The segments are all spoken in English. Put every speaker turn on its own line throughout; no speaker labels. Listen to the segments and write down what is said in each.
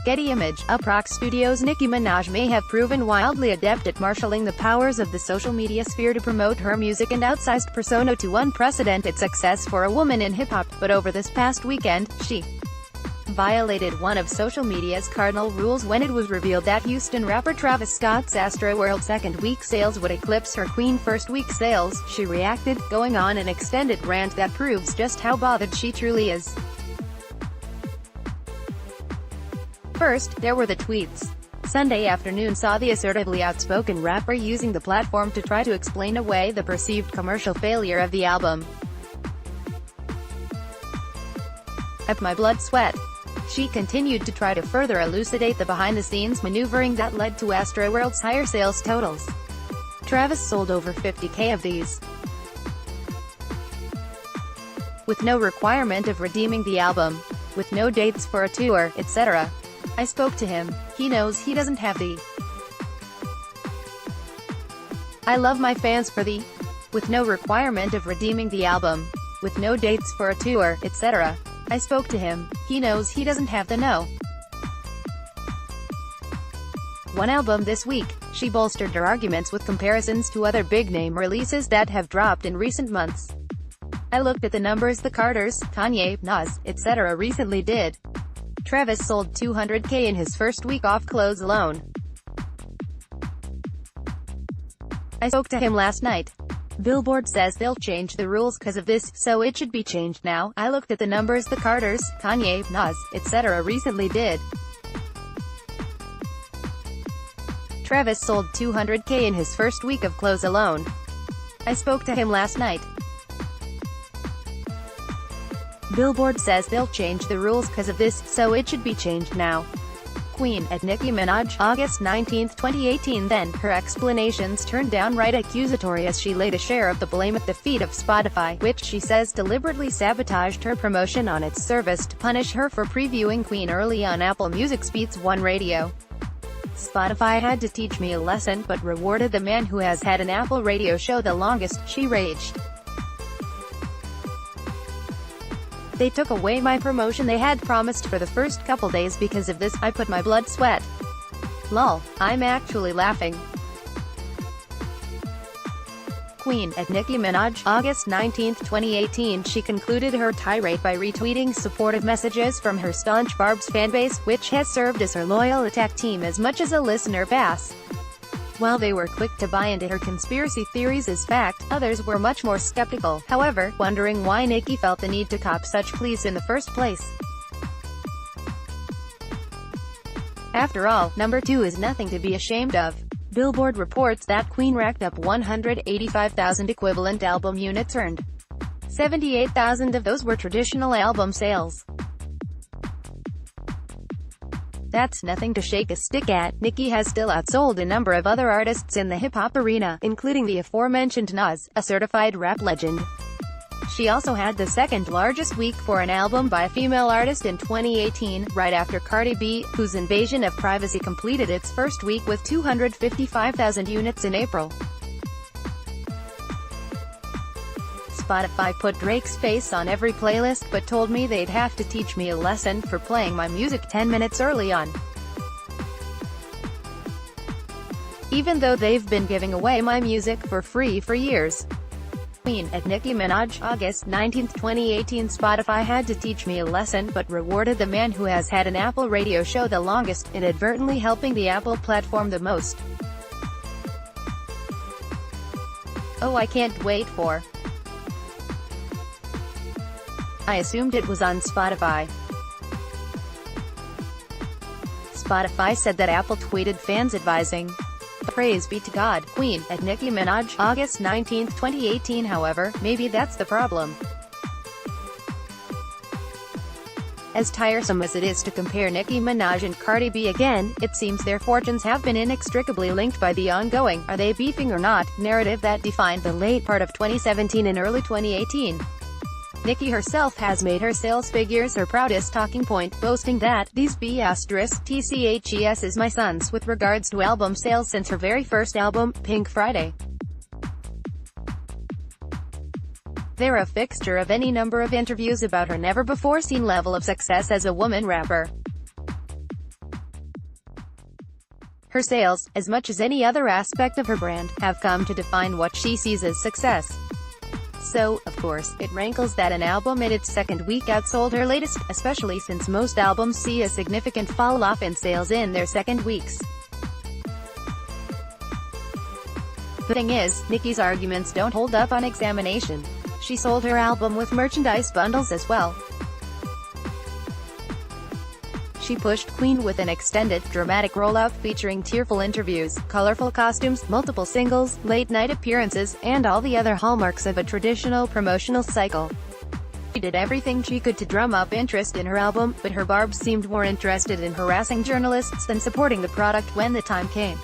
Getty Image. Approx Studios. Nicki Minaj may have proven wildly adept at marshalling the powers of the social media sphere to promote her music and outsized persona to unprecedented success for a woman in hip-hop, but over this past weekend, she violated one of social media's cardinal rules when it was revealed that Houston rapper Travis Scott's Astroworld second-week sales would eclipse her Queen first-week sales. She reacted, going on an extended rant that proves just how bothered she truly is. First, there were the tweets. Sunday afternoon saw the assertively outspoken rapper using the platform to try to explain away the perceived commercial failure of the album. "At my blood sweat." She continued to try to further elucidate the behind-the-scenes maneuvering that led to Astroworld's higher sales totals. Travis sold over 50,000 of these, with no requirement of redeeming the album, with no dates for a tour, etc. "I spoke to him. He knows he doesn't have the. I love my fans for the. With no requirement of redeeming the album, with no dates for a tour, etc. I spoke to him. He knows he doesn't have the no. One album this week." She bolstered her arguments with comparisons to other big-name releases that have dropped in recent months. "I looked at the numbers the Carters, Kanye, Nas, etc. recently did. Travis sold 200,000 in his first week off clothes alone. I spoke to him last night. Billboard says they'll change the rules cause of this, so it should be changed now. I looked at the numbers the Carters, Kanye, Nas, etc. recently did. Travis sold 200,000 in his first week of clothes alone. I spoke to him last night. Billboard says they'll change the rules cause of this, so it should be changed now." Queen, at Nicki Minaj, August 19, 2018. Then, her explanations turned downright accusatory as she laid a share of the blame at the feet of Spotify, which she says deliberately sabotaged her promotion on its service to punish her for previewing Queen early on Apple Music's Beats One radio. "Spotify had to teach me a lesson, but rewarded the man who has had an Apple radio show the longest," she raged. "They took away my promotion they had promised for the first couple days because of this. I put my blood sweat. Lol. I'm actually laughing." Queen, at Nicki Minaj, August 19, 2018. She concluded her tirade by retweeting supportive messages from her staunch Barb's fanbase, which has served as her loyal attack team as much as a listener base. While they were quick to buy into her conspiracy theories as fact, others were much more skeptical, however, wondering why Nicki felt the need to cop such pleas in the first place. After all, number 2 is nothing to be ashamed of. Billboard reports that Queen racked up 185,000 equivalent album units earned. 78,000 of those were traditional album sales. That's nothing to shake a stick at. Nicki has still outsold a number of other artists in the hip-hop arena, including the aforementioned Nas, a certified rap legend. She also had the second largest week for an album by a female artist in 2018, right after Cardi B, whose Invasion of Privacy completed its first week with 255,000 units in April. Spotify put Drake's face on every playlist but told me they'd have to teach me a lesson for playing my music 10 minutes early on. Even though they've been giving away my music for free for years. Queen, at Nicki Minaj, August 19, 2018. Spotify had to teach me a lesson but rewarded the man who has had an Apple radio show the longest, inadvertently helping the Apple platform the most. Oh, I can't wait for. I assumed it was on Spotify. Spotify said that Apple tweeted fans advising. Praise be to God. Queen, at Nicki Minaj, August 19, 2018. However, maybe that's the problem. As tiresome as it is to compare Nicki Minaj and Cardi B again, it seems their fortunes have been inextricably linked by the ongoing "are they beefing or not" narrative that defined the late part of 2017 and early 2018. Nicki herself has made her sales figures her proudest talking point, boasting that, "These B***TCHES is my sons," with regards to album sales since her very first album, Pink Friday. They're a fixture of any number of interviews about her never-before-seen level of success as a woman rapper. Her sales, as much as any other aspect of her brand, have come to define what she sees as success. So, of course, it rankles that an album in its second week outsold her latest, especially since most albums see a significant fall-off in sales in their second weeks. The thing is, Nicki's arguments don't hold up on examination. She sold her album with merchandise bundles as well. She pushed Queen with an extended, dramatic rollout featuring tearful interviews, colorful costumes, multiple singles, late-night appearances, and all the other hallmarks of a traditional promotional cycle. She did everything she could to drum up interest in her album, but her barbs seemed more interested in harassing journalists than supporting the product when the time came.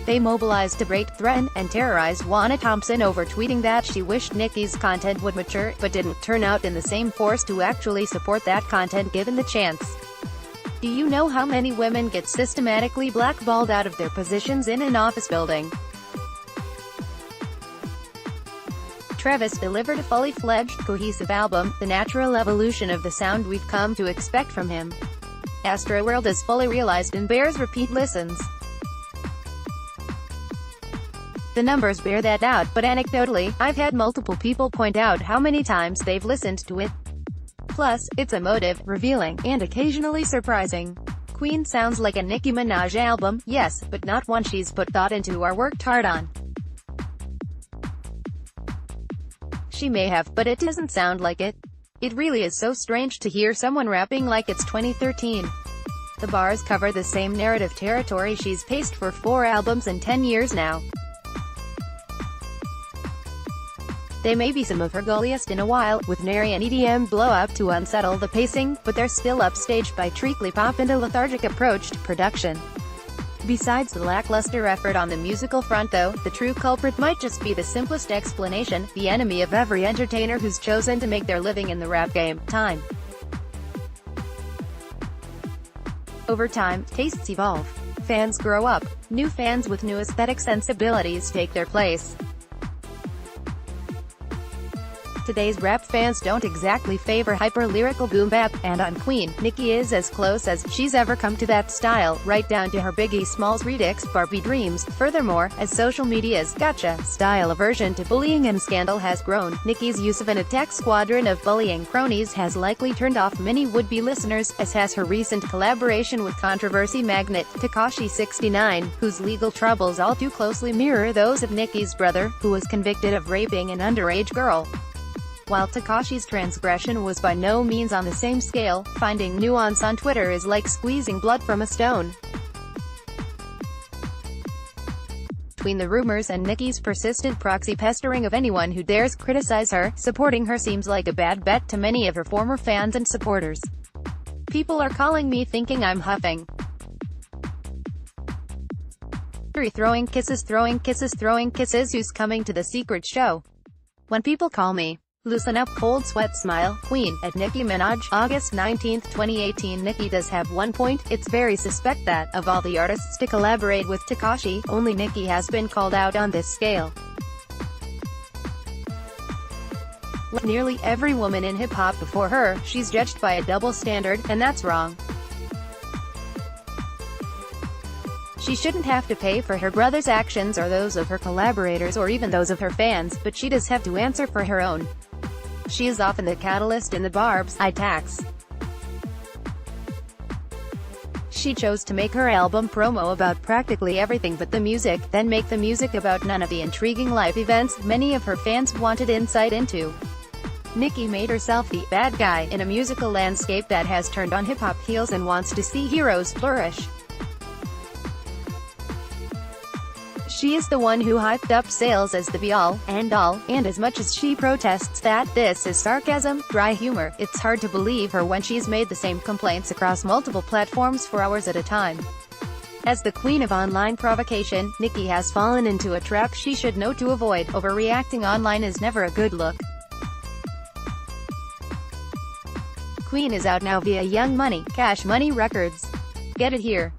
They mobilized to break, threaten, and terrorize Wanna Thompson over tweeting that she wished Nicki's content would mature, but didn't turn out in the same force to actually support that content given the chance. Do you know how many women get systematically blackballed out of their positions in an office building? Travis delivered a fully fledged, cohesive album, the natural evolution of the sound we've come to expect from him. Astroworld is fully realized and bears repeat listens. The numbers bear that out, but anecdotally, I've had multiple people point out how many times they've listened to it. Plus, it's emotive, revealing, and occasionally surprising. Queen sounds like a Nicki Minaj album, yes, but not one she's put thought into or worked hard on. She may have, but it doesn't sound like it. It really is so strange to hear someone rapping like it's 2013. The bars cover the same narrative territory she's paced for 4 albums and 10 years now. They may be some of her gulliest in a while, with nary an EDM blow-up to unsettle the pacing, but they're still upstaged by treacly pop and a lethargic approach to production. Besides the lackluster effort on the musical front though, the true culprit might just be the simplest explanation, the enemy of every entertainer who's chosen to make their living in the rap game: time. Over time, tastes evolve. Fans grow up. New fans with new aesthetic sensibilities take their place. Today's rap fans don't exactly favor hyper-lyrical boom-bap, and on Queen, Nicki is as close as she's ever come to that style, right down to her Biggie Smalls remix, Barbie Dreams. Furthermore, as social media's gotcha style aversion to bullying and scandal has grown, Nicki's use of an attack squadron of bullying cronies has likely turned off many would-be listeners, as has her recent collaboration with controversy magnate Tekashi 69, whose legal troubles all too closely mirror those of Nicki's brother, who was convicted of raping an underage girl. While Tekashi's transgression was by no means on the same scale, finding nuance on Twitter is like squeezing blood from a stone. Between the rumors and Nicki's persistent proxy pestering of anyone who dares criticize her, supporting her seems like a bad bet to many of her former fans and supporters. People are calling me thinking I'm huffing. Throwing kisses, who's coming to the secret show? When people call me, loosen up, cold sweat smile, Queen, at Nicki Minaj, August 19, 2018. Nicki does have one point: it's very suspect that, of all the artists to collaborate with Tekashi, only Nicki has been called out on this scale. Like nearly every woman in hip-hop before her, she's judged by a double standard, and that's wrong. She shouldn't have to pay for her brother's actions or those of her collaborators or even those of her fans, but she does have to answer for her own. She is often the catalyst in the barbs attacks. She chose to make her album promo about practically everything but the music, then make the music about none of the intriguing life events many of her fans wanted insight into. Nicki made herself the bad guy in a musical landscape that has turned on hip-hop heels and wants to see heroes flourish. She is the one who hyped up sales as the be-all, end-all, and as much as she protests that this is sarcasm, dry humor, it's hard to believe her when she's made the same complaints across multiple platforms for hours at a time. As the queen of online provocation, Nicki has fallen into a trap she should know to avoid. Overreacting online is never a good look. Queen is out now via Young Money, Cash Money Records. Get it here.